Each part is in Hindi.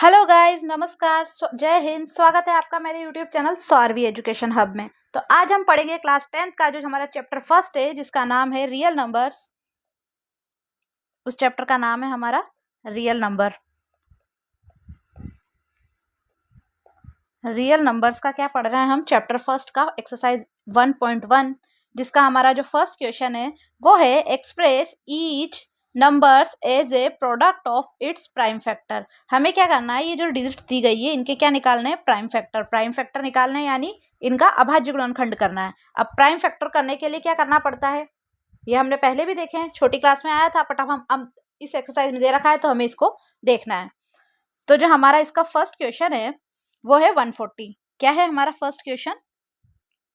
हेलो गाइस, नमस्कार, जय हिंद। स्वागत है आपका मेरे यूट्यूब चैनल सौरवी एजुकेशन हब में। तो आज हम पढ़ेंगे क्लास 10th का जो हमारा चैप्टर फर्स्ट है, जिसका नाम है रियल नंबर्स। उस चैप्टर का नाम है हमारा रियल नंबर। रियल नंबर्स का क्या पढ़ रहे हैं हम? चैप्टर फर्स्ट का एक्सरसाइज 1.1, जिसका हमारा जो फर्स्ट क्वेश्चन है वो है express each numbers as a product of its prime factor. हमें क्या करना है, ये जो डिजिट दी गई है इनके क्या निकालने हैं? Prime factor. प्राइम फैक्टर निकालना है यानी इनका अभाज्य गुणनखंड करना है। अब प्राइम फैक्टर करने के लिए क्या करना पड़ता है, ये हमने पहले भी देखे हैं, छोटी क्लास में आया था, बट अब हम इस एक्सरसाइज में दे रखा है तो हमें इसको देखना है। तो जो हमारा इसका फर्स्ट क्वेश्चन है वो है 140। क्या है हमारा फर्स्ट क्वेश्चन?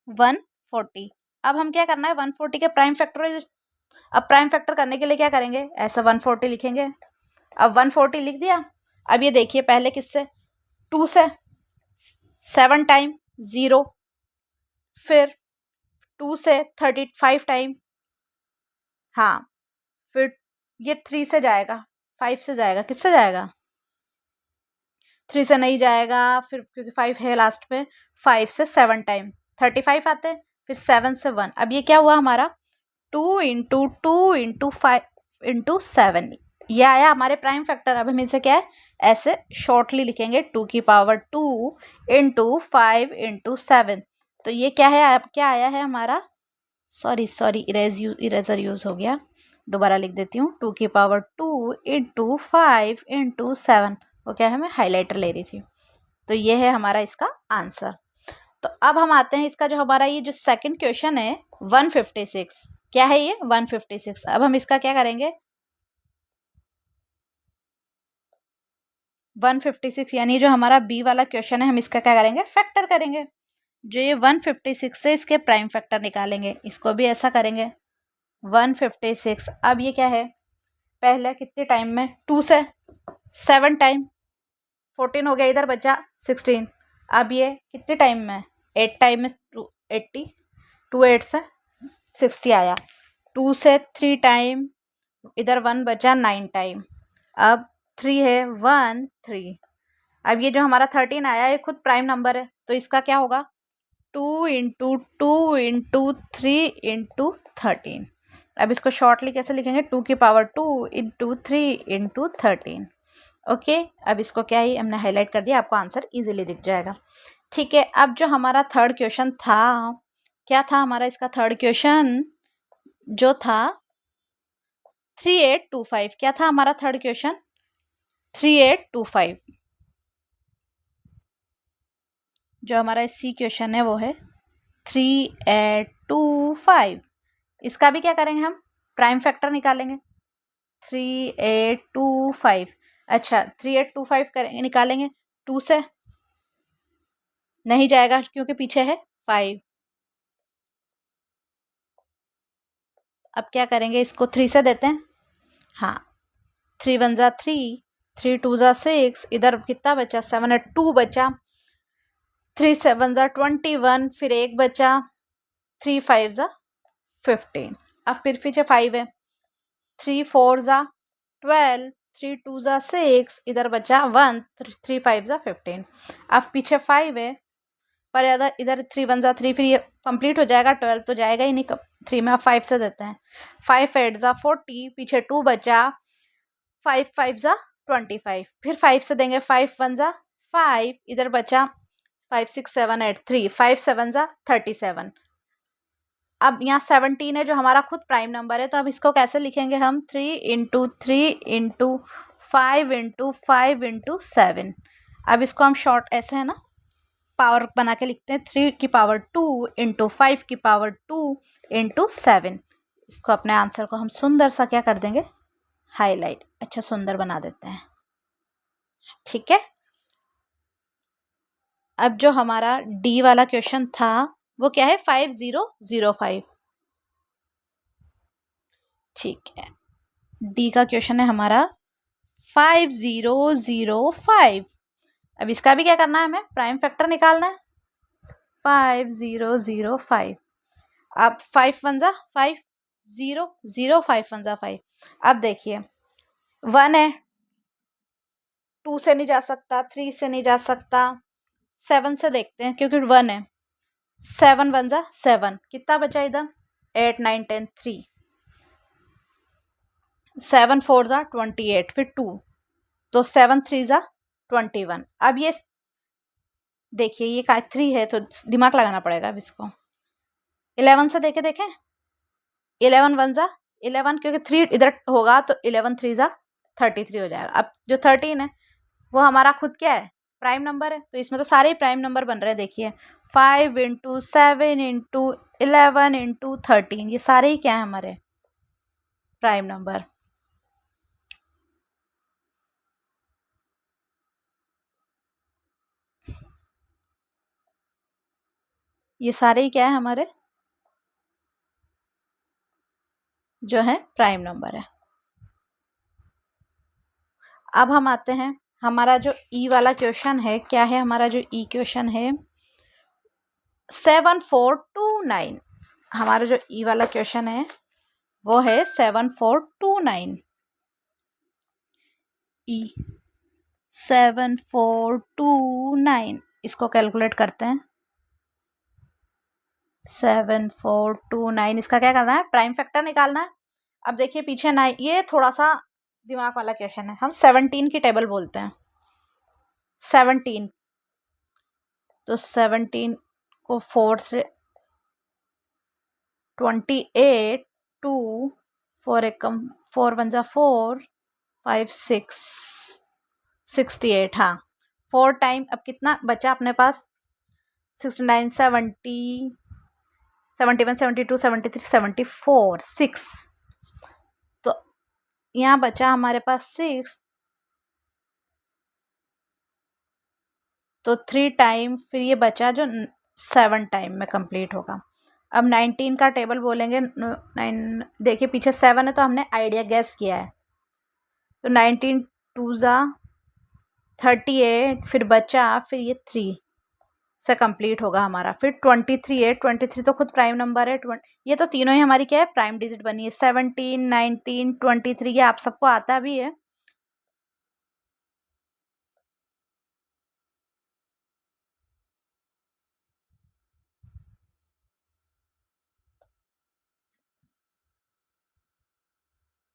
140। अब हम क्या करना है, 140 के प्राइम फैक्टर। अब प्राइम फैक्टर करने के लिए क्या करेंगे, ऐसा 140 लिखेंगे। अब 140 लिख दिया। अब ये देखिए, पहले किससे? 2 से, 7 टाइम 0, फिर 2 से 35 टाइम, हाँ, फिर ये 3 से जाएगा, 5 से जाएगा, किससे जाएगा? 3 से नहीं जाएगा, फिर क्योंकि 5 है लास्ट में। 5 से 7 टाइम 35 आते हैं, फिर 7 से 1। अब ये क्या हुआ हमारा? 2 इंटू 2 इंटू 5 इंटू 7, ये आया हमारे प्राइम फैक्टर। अब हम इसे क्या है, ऐसे शॉर्टली लिखेंगे, 2 की पावर 2 इंटू 5 इंटू 7। तो ये क्या है, क्या आया है हमारा? सॉरी इरेजर यूज हो गया, दोबारा लिख देती हूँ। 2 की पावर 2 इंटू 5 इंटू 7। वो क्या है, मैं हाईलाइटर ले रही थी। तो ये है हमारा इसका आंसर। तो अब हम आते हैं इसका जो हमारा ये जो सेकंड क्वेश्चन है 156। क्या है ये? 156। अब हम इसका क्या करेंगे, 156 यानी जो हमारा बी वाला क्वेश्चन है, हम इसका क्या करेंगे, फैक्टर करेंगे। जो ये 156 से इसके प्राइम फैक्टर निकालेंगे, इसको भी ऐसा करेंगे 156। अब ये क्या है, पहले कितने टाइम में? 2 से 7 टाइम, 14 हो गया, इधर बचा 16। अब ये कितने टाइम में? 8 टाइम में 80, 2 8 से 60 आया। 2 से 3 टाइम, इधर 1 बचा 9 टाइम। अब 3 है 1 3। अब ये जो हमारा 13 आया, ये खुद प्राइम नंबर है, तो इसका क्या होगा? 2 इंटू 2 इंटू 3 इंटू 13। अब इसको शॉर्टली कैसे लिखेंगे? 2 की पावर 2 इंटू 3 इंटू 13। ओके, अब इसको क्या ही हमने हाईलाइट कर दिया, आपको आंसर इजीली दिख जाएगा। ठीक है, अब जो हमारा थर्ड क्वेश्चन था, क्या था हमारा इसका थर्ड क्वेश्चन? जो था 3825। क्या था हमारा थर्ड क्वेश्चन? 3825। जो हमारा सी क्वेश्चन है वो है 3825। इसका भी क्या करेंगे हम? प्राइम फैक्टर निकालेंगे। 3825। अच्छा, 3825 करेंगे, निकालेंगे। 2 से नहीं जाएगा क्योंकि पीछे है 5। अब क्या करेंगे, इसको 3 से देते हैं। हाँ, 3 1 जा 3, 3 2 जा 6, इधर कितना बचा? 7 है, 2 बचा। 3 7 जा 21, फिर 1 बचा। 3 5 जा 15। अब फिर पीछे 5 है। 3 4 जा 12, 3 2 जा 6, इधर बचा 1, 3 5 जा 15। अब पीछे 5 है, पर इधर 3 1 जा 3, फिर ये कंप्लीट हो जाएगा, 12 तो जाएगा ही नहीं 3 में। अब 5 से देते हैं। 5 8 जा 40, पीछे 2 बचा। 5 5 जा 25, फिर 5 से देंगे। 5 1 जा 5, इधर बचा 5 6 7 8 3, 5 7 जा 37। अब यहाँ 17 है जो हमारा खुद प्राइम नंबर है, तो अब इसको कैसे लिखेंगे हम? 3 इंटू 3 इंटू 5 इंटू 5 इंटू 7। अब इसको हम शॉर्ट ऐसे है ना, पावर बना के लिखते हैं। 3 की पावर 2 इंटू 5 की पावर 2 इंटू 7। इसको अपने आंसर को हम सुंदर सा क्या कर देंगे, हाईलाइट, अच्छा सुंदर बना देते हैं। ठीक है, अब जो हमारा डी वाला क्वेश्चन था वो क्या है? 5005। ठीक है, डी का क्वेश्चन है हमारा 5005। अब इसका भी क्या करना है, हमें प्राइम फैक्टर निकालना है। 5005। अब 5 1 जा 5, 0 0 5 1 जा 5। अब देखिए 1 है, 2 से नहीं जा सकता, 3 से नहीं जा सकता, 7 से देखते हैं क्योंकि 1 है। 7 1 जा 7, कितना बचा इधर? 8 9 10 3, 7 4 जा 28, फिर 2, तो 7 3 जा 21। अब ये देखिए ये का 3 है तो दिमाग लगाना पड़ेगा अब इसको। 11 से देखें 11 1 जा 11, क्योंकि 3 इधर होगा तो 11 3 जा 33 हो जाएगा। अब जो 13 है वो हमारा खुद क्या है? प्राइम नंबर है, तो इसमें तो सारे ही प्राइम नंबर बन रहे हैं। देखिए 5 इंटू 7 इंटू 11 इंटू 13, ये सारे ही क्या है? हमारे प्राइम नंबर। ये सारे ही क्या है? हमारे जो है प्राइम नंबर है। अब हम आते हैं, हमारा जो ई वाला क्वेश्चन है क्या है? हमारा जो ई क्वेश्चन है 7429। हमारा जो ई वाला क्वेश्चन है वो है 7429। ई 7429, इसको कैलकुलेट करते हैं। 7429, इसका क्या करना है? प्राइम फैक्टर निकालना है। अब देखिए पीछे 9, ये थोड़ा सा दिमाग वाला क्वेश्चन है। हम 17 की टेबल बोलते हैं। 17, तो 17 को 4 से 28, 2 4 एकम 4 1 जा 4 5 6 68। हाँ 4 टाइम, अब कितना बचा अपने पास? 69 70 71 72 73 74 6, तो यहाँ बचा हमारे पास 6, तो 3 टाइम, फिर ये बचा जो 7 टाइम में कंप्लीट होगा। अब 19 का टेबल बोलेंगे। 9, देखिए पीछे 7 है तो हमने आइडिया गैस किया है, तो 19 2 जा 38, फिर बचा, फिर ये 3 से कंप्लीट होगा हमारा। फिर 23 है, 23 तो खुद प्राइम नंबर है। ये तो तीनों ही हमारी क्या है? प्राइम डिजिट बनी है। 17 19 23, ये आप सबको आता भी है।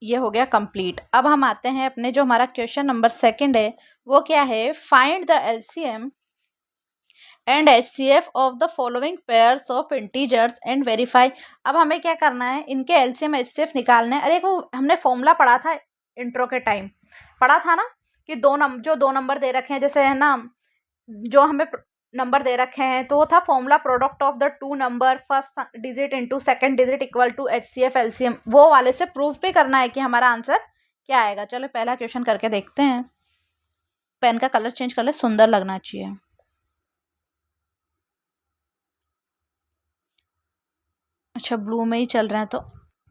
ये हो गया कंप्लीट। अब हम आते हैं अपने जो हमारा क्वेश्चन नंबर 2 है वो क्या है? Find the LCM and HCF of the following pairs of integers and verify. अब हमें क्या करना है? इनके एलसीएम एचसीएफ निकालना है। अरे वो हमने फॉर्मूला पढ़ा था इंट्रो के टाइम, पढ़ा था ना कि जो दो नंबर दे रखे हैं, जैसे है ना, जो हमें नंबर दे रखे हैं, तो वो था formula product of the two number first digit into second digit equal to HCF LCM. वो वाले से प्रूफ भी करना है कि हमारा आंसर क्या आएगा। चलो पहला क्वेश्चन करके देखते हैं। पेन का कलर चेंज कर ले, सुंदर लगना चाहिए। अच्छा ब्लू में ही चल रहे हैं तो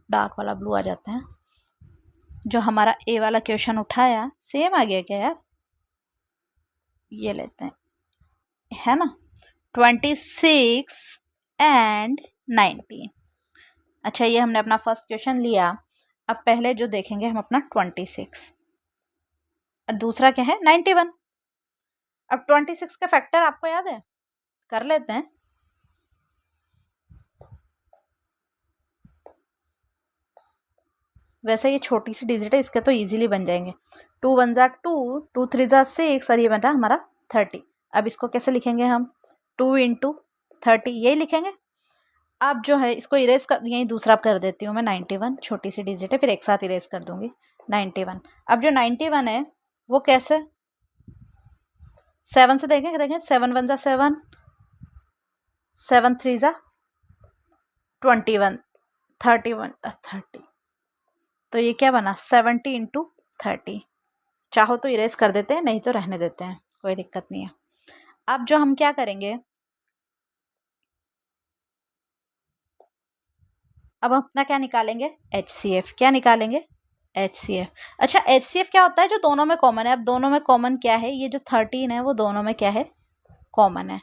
डार्क वाला ब्लू आ जाता है। जो हमारा ए वाला क्वेश्चन उठाया सेम आ गया क्या यार? ये लेते हैं, है ना, 26 एंड 19। अच्छा ये हमने अपना फर्स्ट क्वेश्चन लिया। अब पहले जो देखेंगे हम अपना 26 और दूसरा क्या है? 91। अब 26 का फैक्टर आपको याद है? कर लेते हैं। वैसे ये छोटी सी डिजिट है, इसके तो इजीली बन जाएंगे। 2 1 जा 2, 2 3 जा 6, और ये बना हमारा 30। अब इसको कैसे लिखेंगे हम? 2 इंटू 30, यही लिखेंगे। अब जो है इसको इरेज कर, यही दूसरा कर देती हूँ मैं। 91 छोटी सी डिजिट है, फिर एक साथ इरेज कर दूंगी 91। अब जो 91 है वो कैसे? 7 से देखें 7 1 जा 7, 7 3 जा 21, 31 30, तो ये क्या बना? 70 इंटू 30। चाहो तो इरेज कर देते हैं, नहीं तो रहने देते हैं, कोई दिक्कत नहीं है। अब जो हम क्या करेंगे, अब अपना क्या निकालेंगे? एचसीएफ। क्या निकालेंगे? एचसीएफ। अच्छा एचसीएफ क्या होता है? जो दोनों में कॉमन है। अब दोनों में कॉमन क्या है? ये जो 13 है वो दोनों में क्या है? कॉमन है,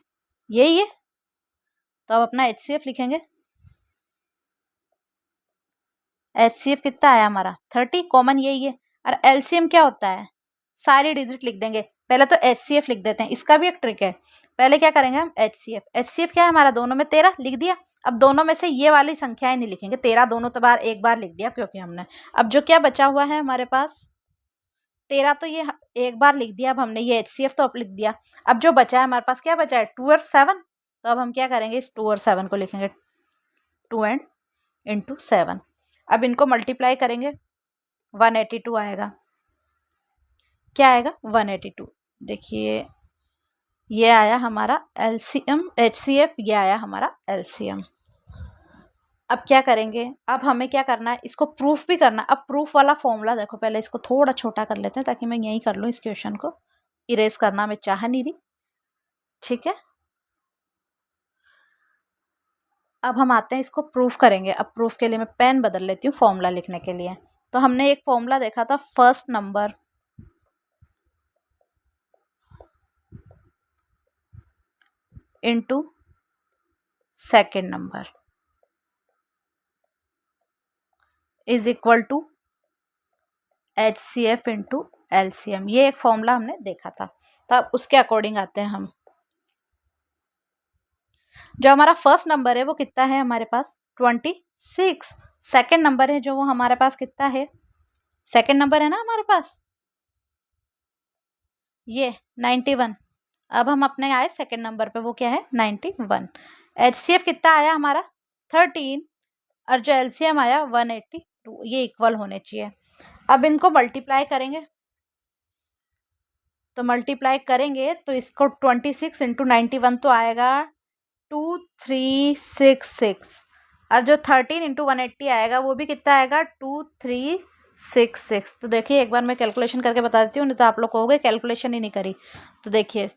यही है। तो अब अपना एचसीएफ लिखेंगे। एचसीएफ कितना आया हमारा? 30, कॉमन यही है। और एलसीएम क्या होता है? सारी डिजिट लिख देंगे। पहले तो HCF लिख देते हैं, इसका भी एक ट्रिक है। पहले क्या करेंगे हम, HCF क्या है हमारा, दोनों में 13 लिख दिया। अब दोनों में से ये वाली संख्याएं नहीं लिखेंगे, 13 दोनों तो बार एक बार लिख दिया क्योंकि हमने। अब जो क्या बचा हुआ है हमारे पास 13, तो ये एक बार लिख दिया। अब हमने ये HCF तो अब लिख दिया। अब जो बचा है हमारे पास, क्या बचा है, 2 और 7। तो अब हम क्या करेंगे, इस 2 और 7 को लिखेंगे 2 एंड इंटू 7। अब इनको मल्टीप्लाई करेंगे, 182 आएगा। क्या आएगा, 182। देखिए ये आया हमारा LCM, HCF ये आया हमारा LCM। अब क्या करेंगे, अब हमें क्या करना है, इसको प्रूफ भी करना है। अब प्रूफ वाला फॉर्मूला देखो, पहले इसको थोड़ा छोटा कर लेते हैं ताकि मैं यहीं कर लूँ, इस क्वेश्चन को इरेज करना मैं चाह नहीं रही। ठीक है, अब हम आते हैं इसको प्रूफ करेंगे। अब प्रूफ के लिए मैं पेन बदल लेती हूँ फॉर्मूला लिखने के लिए। तो हमने एक फॉर्मूला देखा था, first number into second number is equal to HCF into LCM। ये एक फॉर्मूला हमने देखा था। तो अब उसके अकॉर्डिंग आते हैं हम। जो हमारा फर्स्ट नंबर है वो कितना है हमारे पास, 26। सेकेंड नंबर है जो वो हमारे पास कितना है, सेकेंड नंबर है ना हमारे पास ये 91। अब हम अपने आए सेकेंड नंबर पे, वो क्या है 91। HCF कितना आया हमारा 13, और जो LCM आया 182। ये इक्वल होने चाहिए। अब इनको मल्टीप्लाई करेंगे, तो मल्टीप्लाई करेंगे तो इसको 26 इंटू 91 तो आएगा 2366, और जो 13 इंटू 180 आएगा वो भी कितना आएगा 2366। तो देखिए एक बार मैं कैलकुलेशन करके बता देती हूँ, नहीं तो आप लोग कहोगे कैलकुलेशन ही नहीं करी। तो देखिए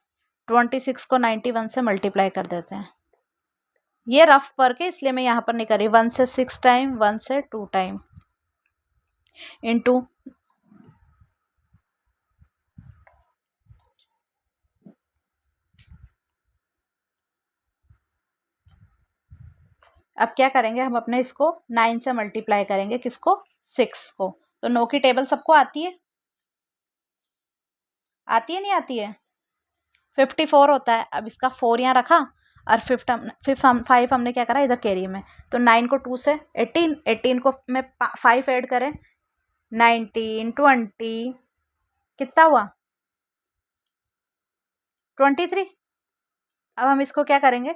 26 को 91 से मल्टीप्लाई कर देते हैं। ये रफ वर्क है इसलिए मैं यहाँ पर नहीं करी। 1 से 6 टाइम, 1 से 2 टाइम इंटू, अब क्या करेंगे हम अपने इसको 9 से मल्टीप्लाई करेंगे, किसको, 6 को। तो 9 की टेबल सबको आती है, आती है नहीं आती है, 54 होता है। अब इसका 4 यहाँ रखा, और 5 हमने क्या करा इधर कैरी में। तो 9 को 2 से 18, 18 को में 5 ऐड करें, 19, 20 कितना हुआ 23। अब हम इसको क्या करेंगे,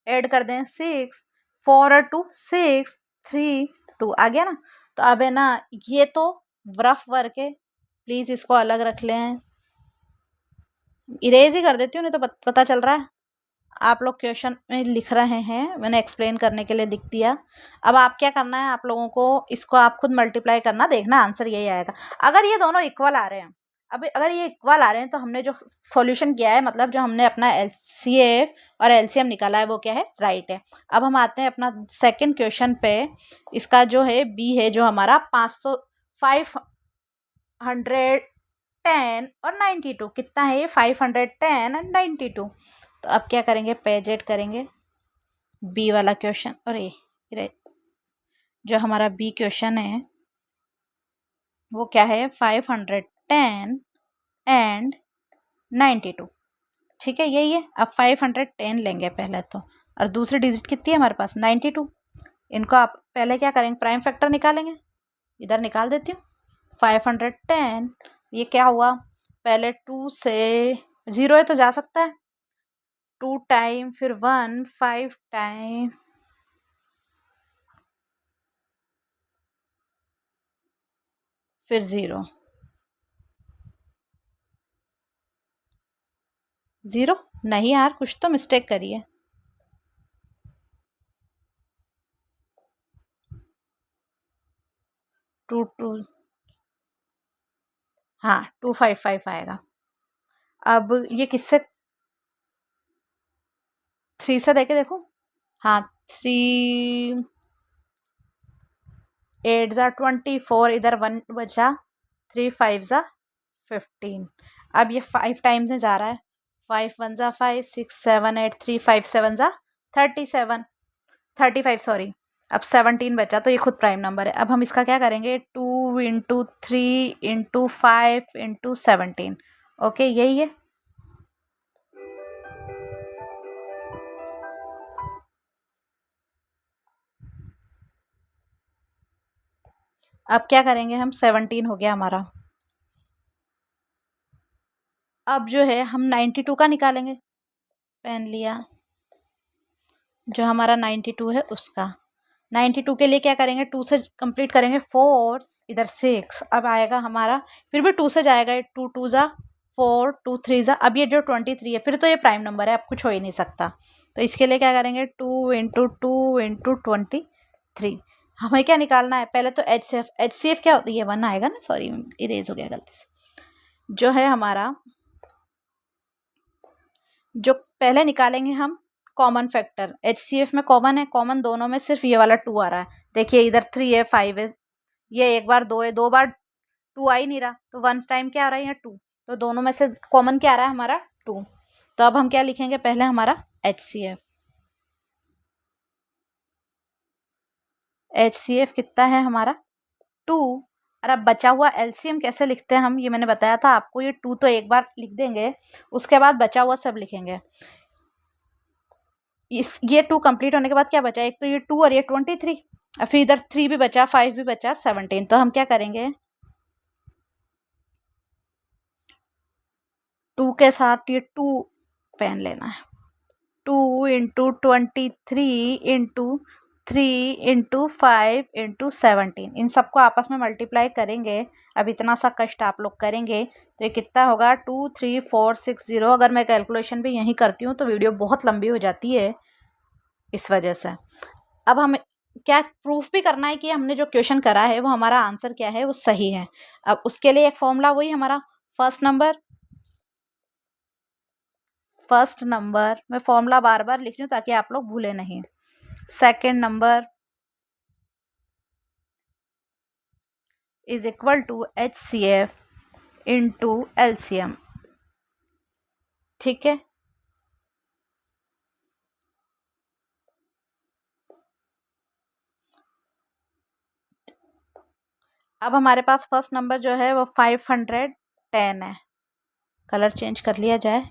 ऐड कर दें 6, 4 और 2 6, 3 2 आ गया ना। तो अब है ना, ये तो रफ वर्क है, प्लीज इसको अलग रख लें। इरेज ही कर देती हूँ, नहीं तो पता चल रहा है आप लोग क्वेश्चन में लिख रहे हैं, मैंने एक्सप्लेन करने के लिए लिख दिया। अब आप क्या करना है, आप लोगों को इसको आप खुद मल्टीप्लाई करना, देखना आंसर यही आएगा। अगर ये दोनों इक्वल आ रहे हैं, अब अगर ये इक्वल आ रहे हैं तो हमने जो सॉल्यूशन किया है, मतलब जो हमने अपना LCF और LCM निकाला है वो क्या है, राइट है। अब हम आते हैं अपना सेकंड क्वेश्चन पे। इसका जो है B है जो हमारा 510 और 92 कितना है ये, 510 एंड 92। तो अब क्या करेंगे, पेज ऐड करेंगे B वाला क्वेश्चन, और ये जो हमारा B क्वेश्चन है वो क्या है, 510 एंड 92। ठीक है, यही है। अब 510 लेंगे पहले तो, और दूसरी डिजिट कितनी है हमारे पास 92। इनको आप पहले क्या करेंगे, प्राइम फैक्टर निकालेंगे। इधर निकाल देती हूँ, 510 ये क्या हुआ, पहले 2 से 0 है तो जा सकता है, 2 टाइम, फिर 1, 5 टाइम, फिर 0 0। नहीं यार, कुछ तो मिस्टेक करी है। 2 2, हाँ 255 आएगा। अब ये किससे, 3 से देके देखो, हाँ 3 8 ज़ा 24, इधर 1 बचा, 3 5 ज़ा 15। अब ये 5 टाइम्स में जा रहा है, 5 1 ज़ा 5, 6 7 8, 3 5 7 ज़ा 37, 35 सॉरी। अब 17 बचा, तो ये खुद प्राइम नंबर है। अब हम इसका क्या करेंगे, 2 इंटू 3 इंटू 5 इंटू 17। ओके, यही है। अब क्या करेंगे हम, 17 हो गया हमारा। अब जो है हम 92 का निकालेंगे। पेन लिया, जो हमारा 92 है उसका। 92 के लिए क्या करेंगे, 2 से कंप्लीट करेंगे, 4 इधर 6, अब आएगा हमारा, फिर भी 2 से जाएगा, 2 2 जा 4, 2 3 जा। अब ये जो 23 है, फिर तो ये प्राइम नंबर है, अब कुछ हो ही नहीं सकता। तो इसके लिए क्या करेंगे, 2 इंटू 2 इंटू 23। हमें क्या निकालना है, पहले तो एच सी एफ क्या होती है, 1 आएगा ना, सॉरी इरेज हो गया गलती से। जो है हमारा, जो पहले निकालेंगे हम कॉमन फैक्टर, एचसीएफ में कॉमन है, कॉमन दोनों में सिर्फ ये वाला 2 आ रहा है। देखिए इधर 3 है, 5 है, ये एक बार 2 है, 2 बार 2 आ ही नहीं रहा, तो 1 टाइम क्या आ रहा है, यहाँ 2, तो दोनों में से कॉमन क्या आ रहा है हमारा, 2। तो अब हम क्या लिखेंगे, पहले हमारा एचसीएफ कितना है हमारा, 2। और अब बचा हुआ एलसीएम कैसे लिखते हैं हम, ये मैंने बताया था आपको, ये 2 तो एक बार लिख देंगे, उसके बाद बचा हुआ सब लिखेंगे। ये 2 कंप्लीट होने के बाद क्या बचा, एक तो ये 2 और ये 23, और फिर इधर 3 भी बचा, 5 भी बचा, 17। तो हम क्या करेंगे, 2 के साथ ये 2 पेन लेना है, 2 इंटू 23 इंटू 3 इंटू 5 इंटू 17, इन सबको आपस में मल्टीप्लाई करेंगे। अब इतना सा कष्ट आप लोग करेंगे तो ये कितना होगा, 23460। अगर मैं कैलकुलेशन भी यहीं करती हूँ तो वीडियो बहुत लंबी हो जाती है इस वजह से। अब हम क्या प्रूफ भी करना है कि हमने जो क्वेश्चन करा है वो हमारा आंसर क्या है, वो सही है। अब उसके लिए एक फॉर्मूला, वही हमारा फर्स्ट नंबर मैं फॉर्मूला बार बार लिख रही हूँ ताकि आप लोग भूले नहीं। Second number is equal to HCF into LCM। ठीक है, अब हमारे पास फर्स्ट नंबर जो है वो 510 है। कलर चेंज कर लिया जाए,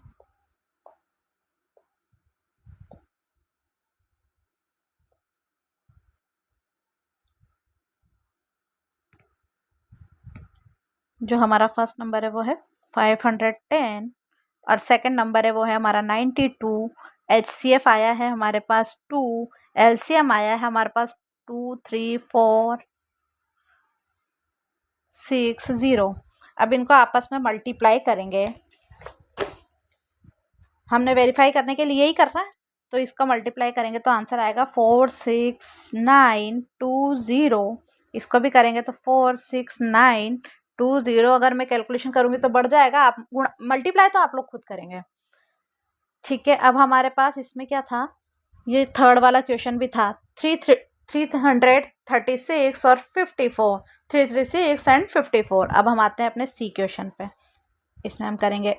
जो हमारा फर्स्ट नंबर है वो है 510, और सेकंड नंबर है वो है हमारा 92। HCF आया है हमारे पास 2, LCM आया है हमारे पास 2 3 4 6 0। अब इनको आपस में मल्टीप्लाई करेंगे, हमने वेरीफाई करने के लिए ही कर रहा है, तो इसका मल्टीप्लाई करेंगे तो आंसर आएगा 46920। इसको भी करेंगे तो 46920। अगर मैं कैलकुलेशन करूंगी तो बढ़ जाएगा, आप मल्टीप्लाई तो आप लोग खुद करेंगे। ठीक है, अब हमारे पास इसमें क्या था, ये थर्ड वाला क्वेश्चन भी था, 336 और 54, 336 एंड 54। अब हम आते हैं अपने सी क्वेश्चन पे, इसमें हम करेंगे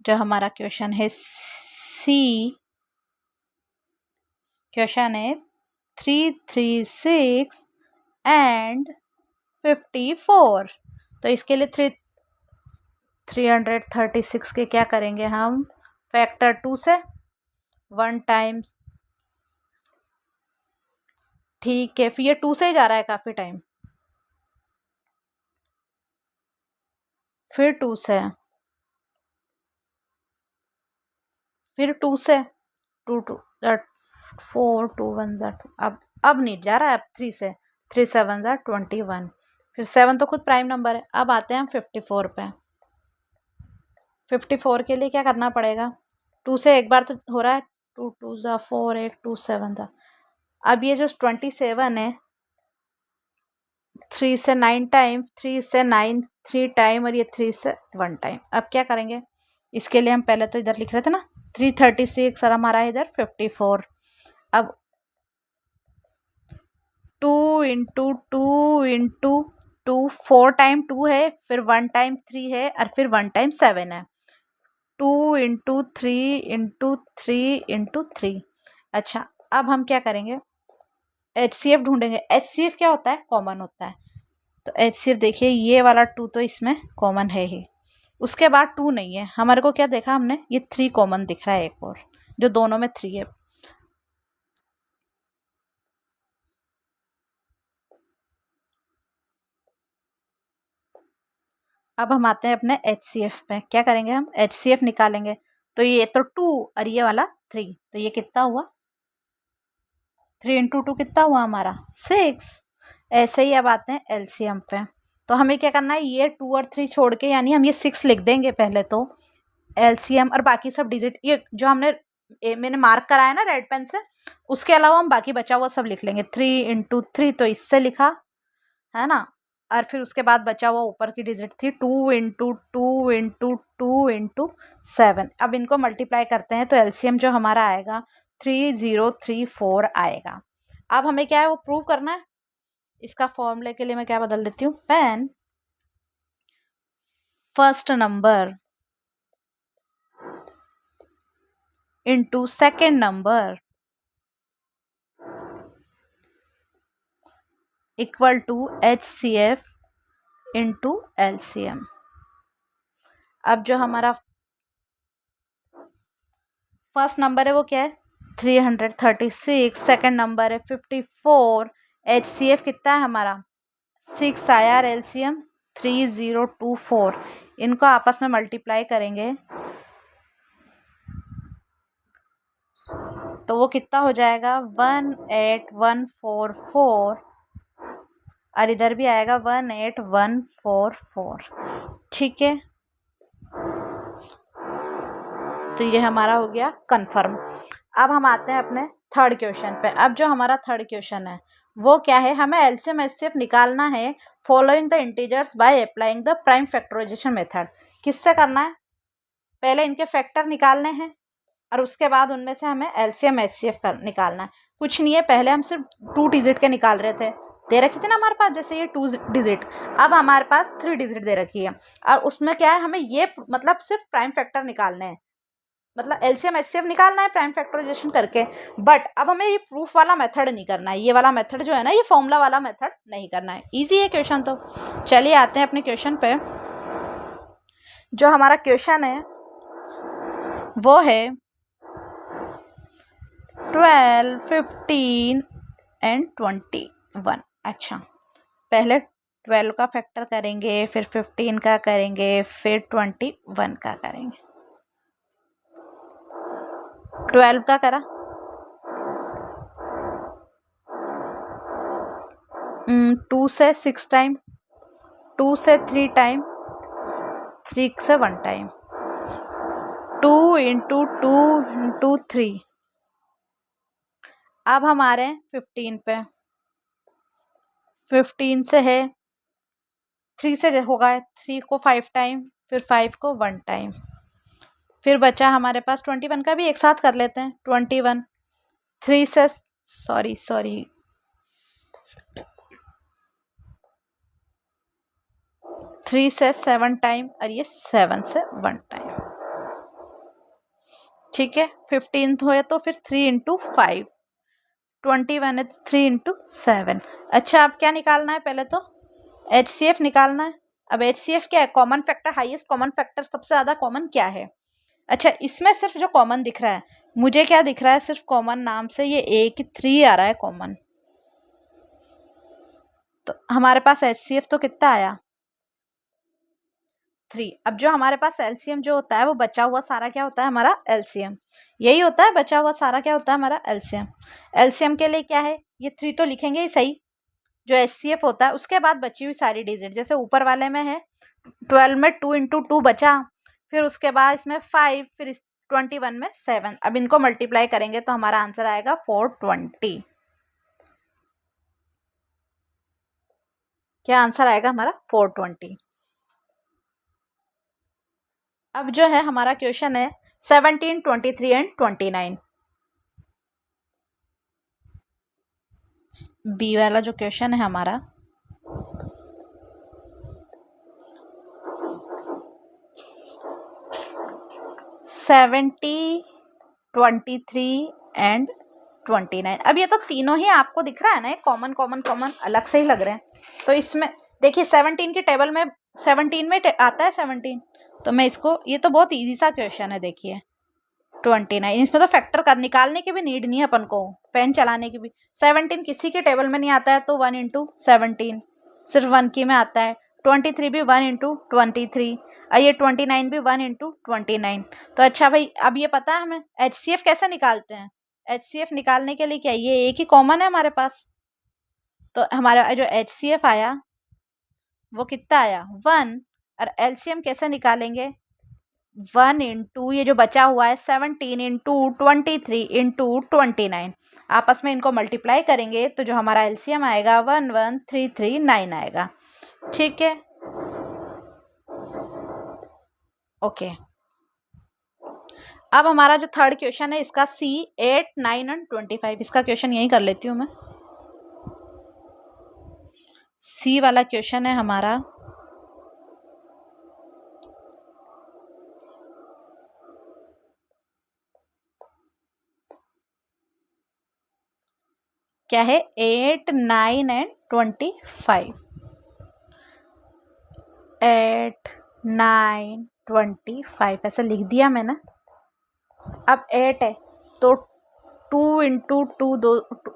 जो हमारा क्वेश्चन है सी, क्वेश्चन है 336 एंड 54। तो इसके लिए 336 के क्या करेंगे हम, फैक्टर 2 से 1 टाइम्स। ठीक है, फिर ये 2 से ही जा रहा है काफी टाइम, फिर 2 से, फिर 2 से 2 2 दैट 4 2 1 दैट। अब नहीं जा रहा है, अब 3 से, 3 7 दैट 21, फिर 7 तो खुद प्राइम नंबर है। अब आते हैं हम 54 पे। 54 के लिए क्या करना पड़ेगा, 2 से एक बार तो हो रहा है, 2 2 ज़ा 4 8 2 7 था। अब ये जो 27 है, 3 से 9 टाइम, 3 से 9 3 टाइम, और ये 3 से 1 टाइम। अब क्या करेंगे, इसके लिए हम पहले तो इधर लिख रहे थे ना 336, और हमारा इधर 54। अब 2 इंटू 2 इंटू 2, 4 टाइम 2 है, फिर 1 टाइम 3 है, और फिर 1 टाइम 7 है। 2 इंटू 3 इंटू 3 इंटू 3। अच्छा, अब हम क्या करेंगे, HCF ढूंढेंगे। HCF क्या होता है, कॉमन होता है। तो HCF देखिए, ये वाला 2 तो इसमें कॉमन है ही, उसके बाद 2 नहीं है हमारे को, क्या देखा हमने, ये 3 कॉमन दिख रहा है, एक और जो दोनों में 3 है। अब हम आते हैं अपने HCF पे, क्या करेंगे हम, HCF निकालेंगे। तो ये तो 2 और ये वाला 3, तो ये कितना हुआ, 3 इंटू 2 कितना हुआ हमारा, 6। ऐसे ही अब आते हैं LCM पे। तो हमें क्या करना है, ये 2 और 3 छोड़ के, यानी हम ये 6 लिख देंगे पहले तो LCM, और बाकी सब डिजिट ये जो मैंने मार्क कराया ना रेड पेन से, उसके अलावा हम बाकी बचा हुआ सब लिख लेंगे। 3 इंटू 3 तो इससे लिखा है ना, और फिर उसके बाद बचा हुआ ऊपर की डिजिट थी 2 इंटू 2 इंटू 2 इंटू 7। अब इनको मल्टीप्लाई करते हैं तो LCM जो हमारा आएगा 3034 आएगा। अब हमें क्या है वो प्रूव करना है। इसका फॉर्मूले के लिए मैं क्या बदल देती हूँ, pen first number into second number equal to HCF into LCM। अब जो हमारा फर्स्ट नंबर है वो क्या है, 336, सेकेंड नंबर है 54, HCF कितना है हमारा 6 आया, और LCM 3024। इनको आपस में मल्टीप्लाई करेंगे तो वो कितना हो जाएगा 18144, और इधर भी आएगा 18144। ठीक है, तो ये हमारा हो गया कंफर्म। अब हम आते हैं अपने थर्ड क्वेश्चन पे। अब जो हमारा थर्ड क्वेश्चन है वो क्या है, हमें LCM HCF निकालना है following the integers by applying the prime factorization method. किससे करना है, पहले इनके फैक्टर निकालने हैं और उसके बाद उनमें से हमें LCM HCF निकालना है। कुछ नहीं है, पहले हम सिर्फ 2 डिजिट के निकाल रहे थे, दे रखी थी ना हमारे पास, जैसे ये 2 डिजिट, अब हमारे पास 3 डिजिट दे रखी है, और उसमें क्या है, हमें ये मतलब सिर्फ प्राइम फैक्टर निकालने हैं, मतलब LCM HCF निकालना है प्राइम फैक्टराइजेशन करके। बट अब हमें ये प्रूफ वाला मेथड नहीं करना है, ये वाला मेथड जो है ना, ये फॉर्मूला वाला मेथड नहीं करना है। इजी है क्वेश्चन। तो चलिए आते हैं अपने क्वेश्चन पे। जो हमारा क्वेश्चन है वो है 12, 15 एंड 21। अच्छा, पहले 12 का फैक्टर करेंगे, फिर 15 का करेंगे, फिर 21 का करेंगे। 12 का करा, 2 से 6 टाइम, 2 से 3 टाइम, 3 से 1 टाइम, 2 इंटू 2 इंटू 3। अब हम आ रहे हैं 15 पे। 15 से है, 3 से होगा, 3 को 5 टाइम, फिर 5 को 1 टाइम, फिर बचा हमारे पास 21 का भी एक साथ कर लेते हैं। 21 3 से सॉरी 3 से 7 टाइम, और ये 7 से 1 टाइम। ठीक है, 15 हो तो फिर 3 इंटू 5, 21 है 3 इंटू 7। अच्छा, अब क्या निकालना है, पहले तो HCF निकालना है। अब HCF क्या है, common factor, highest common factor, सबसे ज़्यादा कॉमन क्या है। अच्छा, इसमें सिर्फ जो कॉमन दिख रहा है, मुझे क्या दिख रहा है, सिर्फ कॉमन नाम से ये एक 3 आ रहा है कॉमन। तो हमारे पास HCF तो कितना आया 3। अब जो हमारे पास LCM जो होता है वो बचा हुआ सारा क्या होता है हमारा LCM, यही होता है, बचा हुआ सारा क्या होता है हमारा LCM। LCM के लिए क्या है, ये 3 तो लिखेंगे ही सही, जो HCF होता है उसके बाद बची हुई सारी डिजिट, जैसे ऊपर वाले में है 12 में 2 इंटू 2 बचा, फिर उसके बाद इसमें 5, फिर 21 में 7। अब इनको मल्टीप्लाई करेंगे तो हमारा आंसर आएगा 420। क्या आंसर आएगा हमारा 420। अब जो है हमारा क्वेश्चन है 17, 23 एंड 29। बी वाला जो क्वेश्चन है हमारा, 70, 23 एंड 29। अब ये तो तीनों ही आपको दिख रहा है ना, कॉमन कॉमन कॉमन अलग से ही लग रहे हैं। तो इसमें देखिए 17 की टेबल में 17 में आता है 17, तो मैं इसको, ये तो बहुत इजी सा क्वेश्चन है। देखिए 29, इसमें तो फैक्टर कर निकालने की भी नीड नहीं है अपन को, पेन चलाने की भी। 17 किसी के टेबल में नहीं आता है, तो 1 इंटू 17 सिर्फ 1 की में आता है। 23 भी 1 इंटू 23, और ये 29 भी 1 इंटू 29। तो अच्छा भाई, अब ये पता है हमें HCF कैसे निकालते हैं। HCF निकालने के लिए क्या, ये एक ही कॉमन है हमारे पास, तो हमारा जो HCF आया वो कितना आया 1। और LCM कैसे निकालेंगे, 1 इंटू ये जो बचा हुआ है 17 इंटू 23 इंटू 29, आपस में इनको मल्टीप्लाई करेंगे तो जो हमारा LCM आएगा 11339 आएगा। ठीक है, ओके। अब हमारा जो थर्ड क्वेश्चन है इसका C 8, 9 और 25, इसका क्वेश्चन यही कर लेती हूँ मैं। C वाला क्वेश्चन है हमारा, क्या है 8, 9 एंड 25। 8, 9, 25 ऐसे लिख दिया मैंने। अब 8 है तो 2 इंटू 2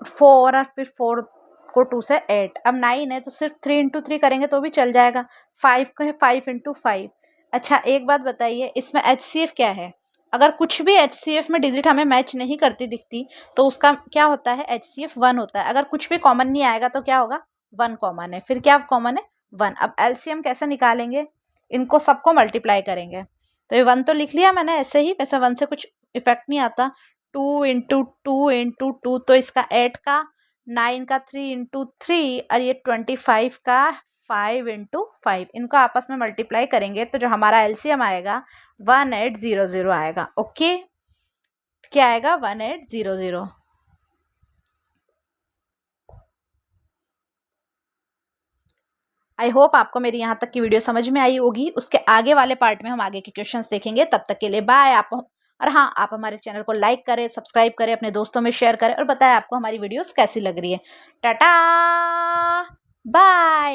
4, और फिर 4 को 2 से 8। अब 9 है तो सिर्फ 3 इंटू 3 करेंगे तो भी चल जाएगा। 5 को है 5 इंटू 5। अच्छा एक बात बताइए, इसमें HCF क्या है। अगर कुछ भी HCF में डिजिट हमें मैच नहीं करती दिखती तो उसका क्या होता है, HCF 1 होता है। अगर कुछ भी कॉमन नहीं आएगा तो क्या होगा, 1 कॉमन है। फिर क्या कॉमन है, 1। अब LCM कैसे निकालेंगे, इनको सबको मल्टीप्लाई करेंगे। तो ये 1 तो लिख लिया मैंने ऐसे ही, वैसे 1 से कुछ इफेक्ट नहीं आता। 2 इंटू 2 इंटू 2, तो इसका 8 का, 9 का 3 इंटू 3, और ये 25 का 5 इंटू 5, इनको आपस में मल्टीप्लाई करेंगे तो जो हमारा LCM आएगा 1800 आएगा। ओके, क्या आएगा 1800। आई होप आपको मेरी यहाँ तक की वीडियो समझ में आई होगी। उसके आगे वाले पार्ट में हम आगे के क्वेश्चंस देखेंगे। तब तक के लिए बाय। आप, और हाँ, आप हमारे चैनल को लाइक करें, सब्सक्राइब करें, अपने दोस्तों में शेयर करें, और बताएं आपको हमारी वीडियोस कैसी लग रही है। Tata bye.